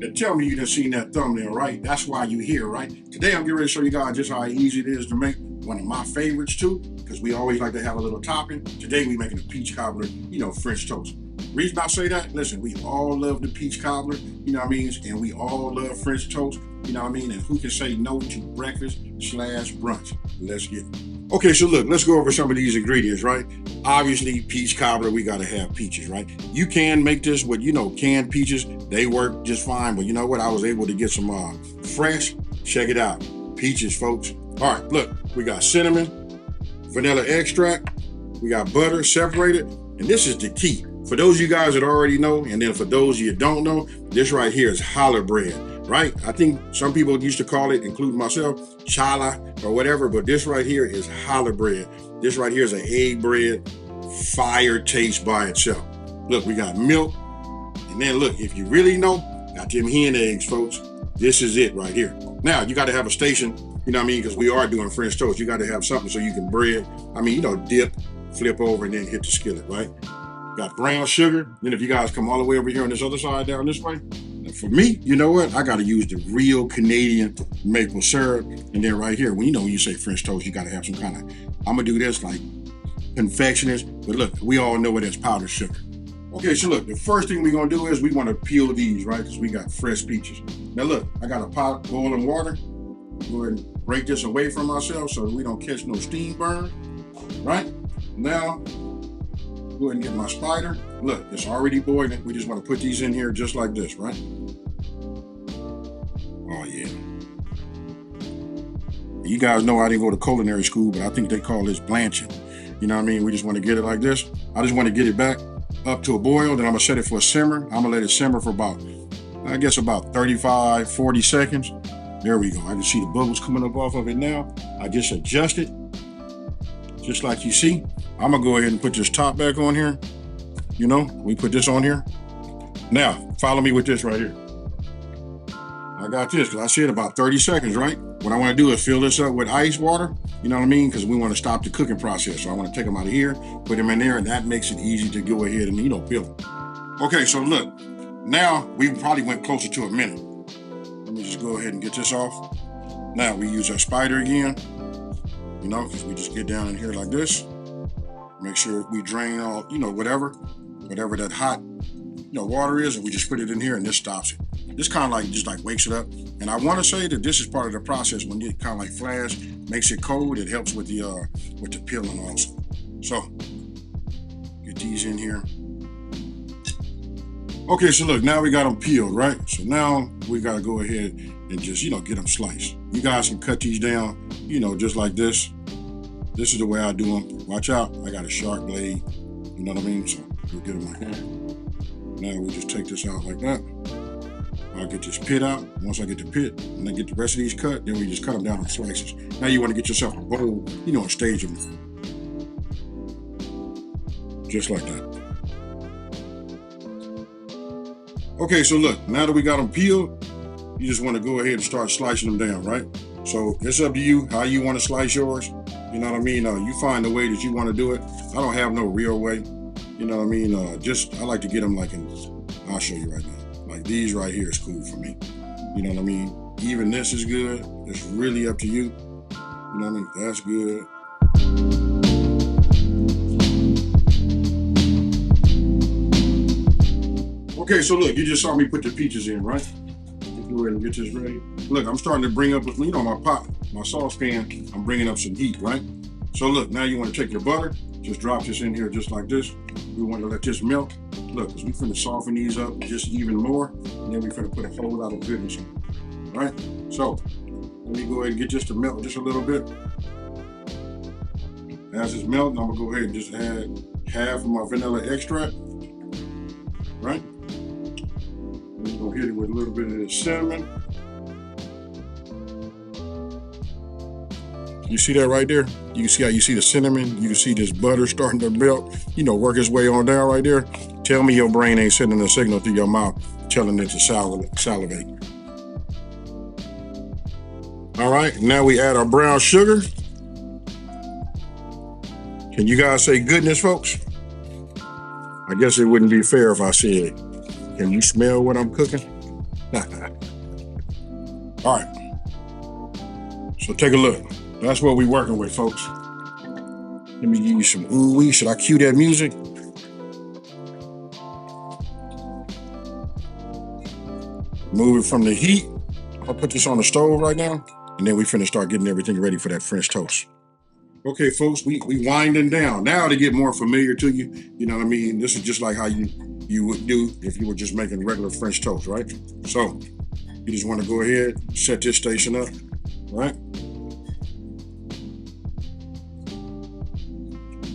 Now tell me you done seen that thumbnail, right? That's why you here, right? Today I'm getting ready to show you guys just how easy it is to make one of my favorites too, because we always like to have a little topping. Today we making a peach cobbler, French toast. Reason I say that, listen, we all love the peach cobbler, and we all love French toast, and who can say no to breakfast/brunch? Let's get it. Okay, so look, let's go over some of these ingredients, right? Obviously, peach cobbler, we gotta have peaches, right? You can make this with, canned peaches. They work just fine, but you know what? I was able to get some fresh, check it out, peaches, folks. All right, look, we got cinnamon, vanilla extract, we got butter separated, and this is the key. For those of you guys that already know, and then for those of you that don't know, this right here is challah bread, right? I think some people used to call it, including myself, challah or whatever, but this right here is challah bread. This right here is an egg bread, fire taste by itself. Look, we got milk, and then look, if you really know, got them hen eggs, folks. This is it right here. Now, you got to have a station, because we are doing French toast. You got to have something so you can dip, flip over, and then hit the skillet, right? Got brown sugar. Then if you guys come all the way over here on this other side down this way, and for me, you know what? I got to use the real Canadian maple syrup. And then right here, when you say French toast, you got to have some kind of, I'm going to do this like confectioners, but look, we all know it as powdered sugar. Okay, so look, the first thing we're going to do is we want to peel these, right? Because we got fresh peaches. Now look, I got a pot boiling water. Go ahead and break this away from ourselves so that we don't catch no steam burn, right? Now, go ahead and get my spider. Look, it's already boiling. We just want to put these in here just like this, right? Oh yeah. You guys know I didn't go to culinary school, but I think they call this blanching. We just want to get it like this. I just want to get it back up to a boil. Then I'm gonna set it for a simmer. I'm gonna let it simmer for about 35, 40 seconds. There we go. I can see the bubbles coming up off of it now. I just adjust it, just like you see. I'm gonna go ahead and put this top back on here. We put this on here. Now, follow me with this right here. I got this, because I said about 30 seconds, right? What I wanna do is fill this up with ice water, because we wanna stop the cooking process. So I wanna take them out of here, put them in there, and that makes it easy to go ahead and, peel them. Okay, so look, now we probably went closer to a minute. Let me just go ahead and get this off. Now we use our spider again, because we just get down in here like this. Make sure we drain all, whatever that hot, water is, and we just put it in here and this stops it. This kind of just wakes it up. And I want to say that this is part of the process. When it kind of flash, makes it cold, it helps with the peeling also. So, get these in here. Okay, so look, now we got them peeled, right? So now we got to go ahead and just, get them sliced. You guys can cut these down, just like this. This is the way I do them. Watch out, I got a sharp blade, you know what I mean? So we'll get them like that. Now we just take this out like that. I'll get this pit out. Once I get the pit, and then get the rest of these cut, then we just cut them down in slices. Now you want to get yourself a bowl, and stage them. Just like that. Okay, so look, now that we got them peeled, you just want to go ahead and start slicing them down, right? So it's up to you how you want to slice yours. You know what I mean? You find the way that you want to do it. I don't have no real way. You know what I mean? I like to get them I'll show you right now. Like these right here is cool for me. You know what I mean? Even this is good. It's really up to you. You know what I mean? That's good. Okay, so look, you just saw me put the peaches in, right? Go ahead and get this ready. Look, I'm starting to bring up, my pot, my saucepan, I'm bringing up some heat, right? So look, now you want to take your butter, just drop this in here just like this. We want to let this melt. Look, because we're finna soften these up just even more, and then we're finna put a whole lot of goodness in it, right? So, let me go ahead and get this to melt just a little bit. As it's melting, I'm gonna go ahead and just add half of my vanilla extract, right? We're gonna hit it with a little bit of this cinnamon. You see that right there? You can see how you see the cinnamon. You can see this butter starting to melt, work its way on down right there. Tell me your brain ain't sending a signal through your mouth telling it to salivate. All right, now we add our brown sugar. Can you guys say goodness, folks? I guess it wouldn't be fair if I said, can you smell what I'm cooking? All right. So take a look. That's what we're working with, folks. Let me give you some ooh-wee. Should I cue that music? Move it from the heat. I'll put this on the stove right now, and then we finna start getting everything ready for that French toast. Okay, folks, we winding down. Now to get more familiar to you, you know what I mean? This is just like how you would do if you were just making regular French toast, right? So you just want to go ahead, set this station up, right?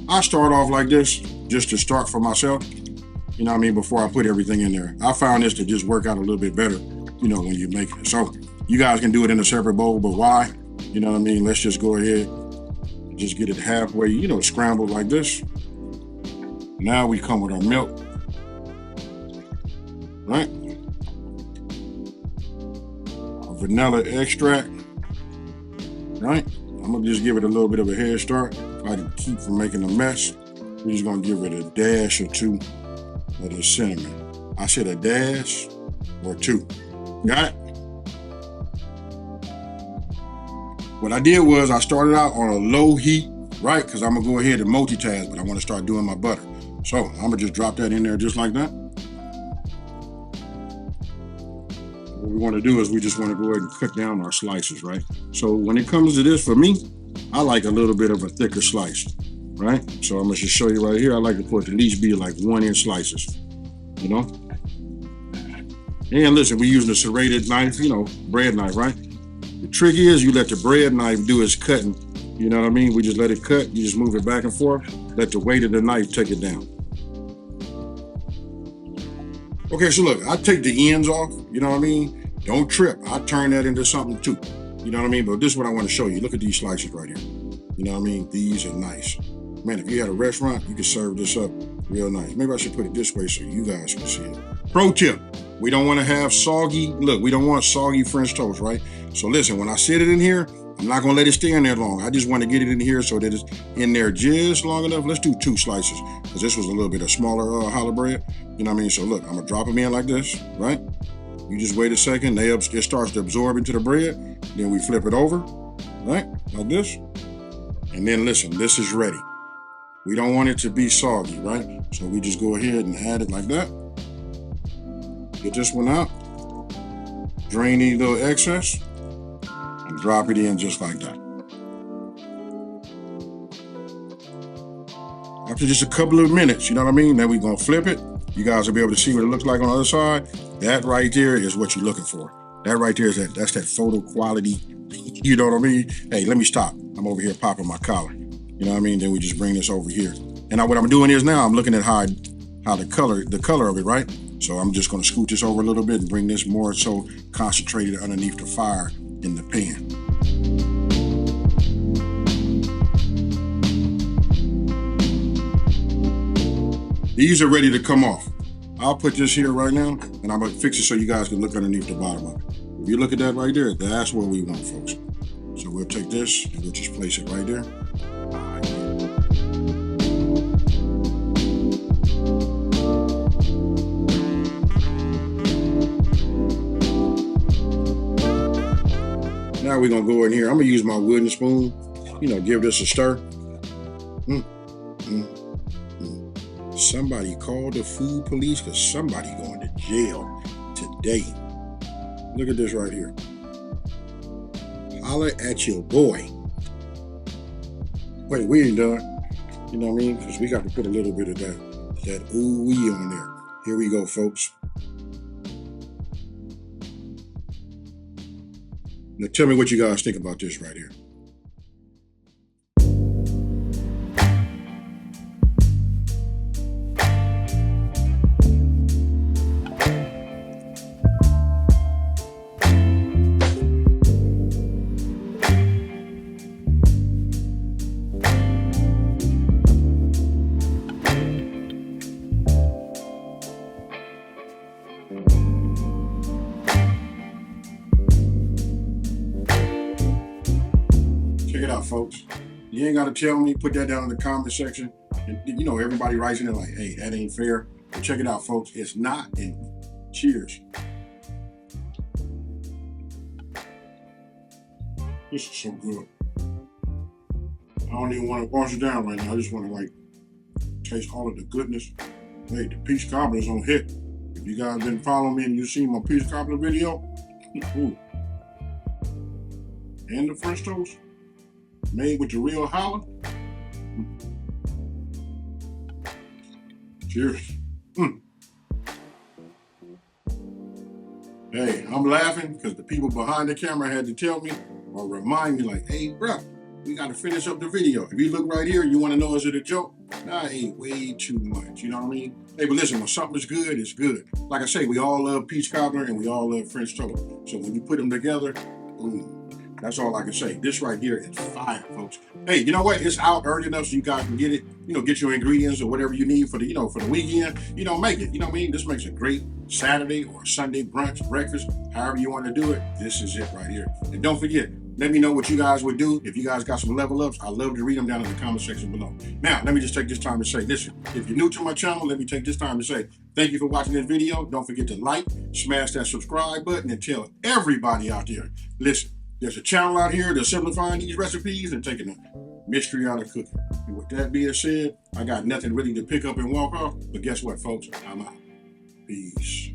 I start off like this just to start for myself, you know what I mean, before I put everything in there. I found this to just work out a little bit better, you know, when you make it. So you guys can do it in a separate bowl, but why? You know what I mean? Let's just go ahead and just get it halfway, you know, scrambled like this. Now we come with our milk, right? Our vanilla extract, right? I'm gonna just give it a little bit of a head start. I can keep from making a mess. We're just gonna give it a dash or two of the cinnamon. I said a dash or two. Got it? What I did was I started out on a low heat, right? Because I'm gonna go ahead and multitask, but I want to start doing my butter. So I'm gonna just drop that in there just like that. What we want to do is we just want to go ahead and cut down our slices, right? So when it comes to this, for me, I like a little bit of a thicker slice, right? So I'm gonna just show you right here. I like to put at least be like 1 inch slices, you know? And listen, we're using a serrated knife, you know, bread knife, right? The trick is you let the bread knife do its cutting, you know what I mean? We just let it cut, you just move it back and forth, let the weight of the knife take it down. Okay, so look, I take the ends off, you know what I mean? Don't trip, I turn that into something too. You know what I mean? But this is what I want to show you. Look at these slices right here. You know what I mean? These are nice. Man, if you had a restaurant, you could serve this up real nice. Maybe I should put it this way so you guys can see it. Pro tip, we don't want to have soggy, look, we don't want soggy French toast, right? So listen, when I sit it in here, I'm not going to let it stay in there long. I just want to get it in here so that it's in there just long enough. Let's do 2 slices because this was a little bit of smaller challah bread. You know what I mean? So look, I'm going to drop them in like this, right? You just wait a second, it starts to absorb into the bread. Then we flip it over, right? Like this. And then listen, this is ready. We don't want it to be soggy, right? So we just go ahead and add it like that. Get this one out. Drain any little excess and drop it in just like that. After just a couple of minutes, you know what I mean? Then we're gonna flip it. You guys will be able to see what it looks like on the other side. That right there is what you're looking for. That right there is that's that photo quality. You know what I mean? Hey, let me stop. I'm over here popping my collar. You know what I mean? Then we just bring this over here. And what I'm doing is now I'm looking at how the color of it, right? So I'm just gonna scoot this over a little bit and bring this more so concentrated underneath the fire in the pan. These are ready to come off. I'll put this here right now and I'm gonna fix it so you guys can look underneath the bottom of it. If you look at that right there, that's what we want, folks. So we'll take this and we'll just place it right there. Now we're gonna go in here. I'm gonna use my wooden spoon, you know, give this a stir. Somebody called the food police because somebody going to jail today. Look at this right here. Holler at your boy. Wait, we ain't done. You know what I mean? Because we got to put a little bit of that ooh-wee on there. Here we go, folks. Now tell me what you guys think about this right here. Check it out, folks. You ain't got to tell me. Put that down in the comment section. And, you know, everybody writes in there like, hey, that ain't fair. But check it out, folks. It's not. And cheers. This is so good. I don't even want to wash it down right now. I just want to like taste all of the goodness. Hey, the peach cobbler is on hit. If you guys been following me and you seen my peach cobbler video, ooh. And the French toast made with the real challah. Cheers. Hey, I'm laughing because the people behind the camera had to tell me or remind me like, hey, bro, we got to finish up the video. If you look right here, you want to know, is it a joke? Nah, I ate way too much. You know what I mean? Hey, but listen, when something's good, it's good. Like I say, we all love peach cobbler and we all love French toast. So when you put them together, ooh, that's all I can say. This right here is fire, folks. Hey, you know what? It's out early enough so you guys can get it. You know, get your ingredients or whatever you need for the, for the weekend. Make it. You know what I mean? This makes a great Saturday or Sunday brunch, breakfast, however you want to do it. This is it right here. And don't forget, let me know what you guys would do. If you guys got some level ups, I'd love to read them down in the comment section below. Now, let me just take this time to say, listen, if you're new to my channel, let me take this time to say, thank you for watching this video. Don't forget to like, smash that subscribe button, and tell everybody out there, listen, there's a channel out here that's simplifying these recipes and taking the mystery out of cooking. And with that being said, I got nothing really to pick up and walk off. But guess what, folks? I'm out. Peace.